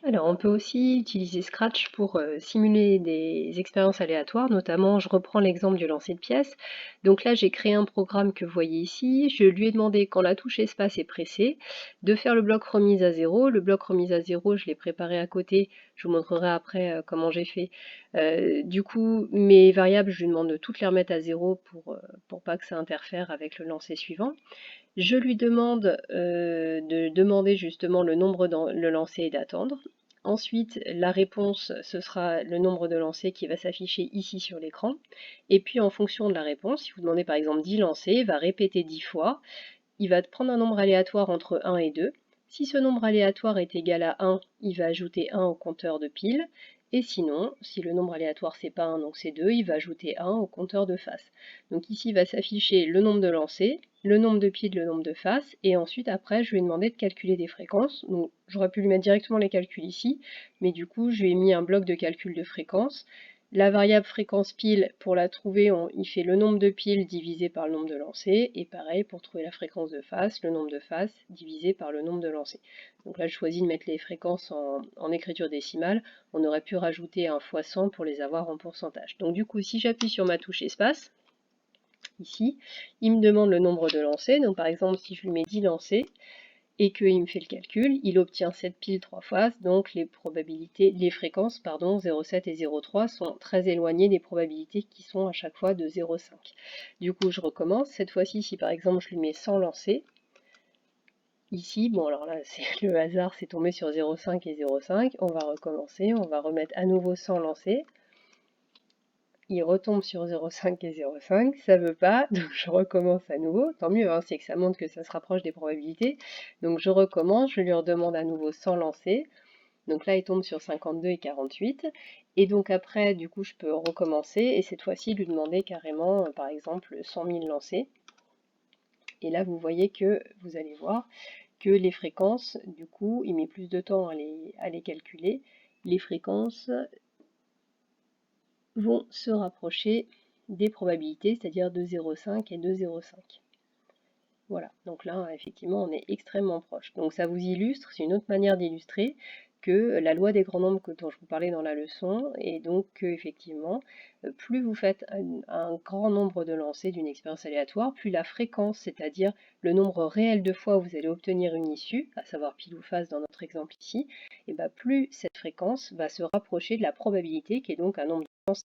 Alors, on peut aussi utiliser Scratch pour simuler des expériences aléatoires, notamment je reprends l'exemple du lancer de pièces. Donc là, j'ai créé un programme que vous voyez ici. Je lui ai demandé, quand la touche espace est pressée, de faire le bloc remise à zéro. Le bloc remise à zéro, je l'ai préparé à côté. Je vous montrerai après comment j'ai fait. Du coup, mes variables, je lui demande de toutes les remettre à zéro pour pas que ça interfère avec le lancer suivant. Je lui demande de demander justement le nombre de le lancer et d'attendre. Ensuite, la réponse, ce sera le nombre de lancers qui va s'afficher ici sur l'écran. Et puis en fonction de la réponse, si vous demandez par exemple 10 lancers, il va répéter 10 fois. Il va prendre un nombre aléatoire entre 1 et 2. Si ce nombre aléatoire est égal à 1, il va ajouter 1 au compteur de pile. Et sinon, si le nombre aléatoire c'est pas 1, donc c'est 2, il va ajouter 1 au compteur de face. Donc ici, il va s'afficher le nombre de lancers, le nombre de piles, le nombre de faces, et ensuite après, je lui ai demandé de calculer des fréquences. Donc j'aurais pu lui mettre directement les calculs ici, mais du coup, je lui ai mis un bloc de calcul de fréquences. La variable fréquence pile, pour la trouver, il fait le nombre de piles divisé par le nombre de lancers, et pareil, pour trouver la fréquence de face, le nombre de faces divisé par le nombre de lancers. Donc là, je choisis de mettre les fréquences en écriture décimale. On aurait pu rajouter un fois 100 pour les avoir en pourcentage. Donc du coup, si j'appuie sur ma touche espace, ici, il me demande le nombre de lancers. Donc par exemple, si je lui mets 10 lancers, et qu'il me fait le calcul, il obtient 7 piles 3 faces, donc les fréquences 0,7 et 0,3 sont très éloignées des probabilités qui sont à chaque fois de 0,5. Du coup, je recommence. Cette fois-ci, si par exemple je lui mets 100 lancers, ici, bon alors là, le hasard, c'est tombé sur 0,5 et 0,5. On va recommencer, on va remettre à nouveau 100 lancers. Il retombe sur 0,5 et 0,5, ça veut pas, donc je recommence à nouveau, tant mieux, hein, c'est que ça montre que ça se rapproche des probabilités, donc je recommence, je lui redemande à nouveau 100 lancers, donc là il tombe sur 52 et 48, et donc après, du coup, je peux recommencer, et cette fois-ci lui demander carrément, par exemple, 100 000 lancers, et là vous voyez que, vous allez voir, que les fréquences, du coup, il met plus de temps à les calculer, les fréquences vont se rapprocher des probabilités, c'est-à-dire de 0,5 et de 0,5. Voilà, donc là, effectivement, on est extrêmement proche. Donc ça vous illustre, c'est une autre manière d'illustrer que la loi des grands nombres dont je vous parlais dans la leçon, et donc que, effectivement, plus vous faites un grand nombre de lancers d'une expérience aléatoire, plus la fréquence, c'est-à-dire le nombre réel de fois où vous allez obtenir une issue, à savoir pile ou face dans notre exemple ici, et bien plus cette fréquence va se rapprocher de la probabilité, qui est donc un nombre de chances.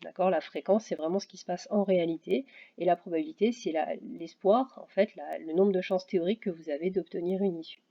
D'accord? La fréquence, c'est vraiment ce qui se passe en réalité, et la probabilité, c'est l'espoir, en fait, le nombre de chances théoriques que vous avez d'obtenir une issue.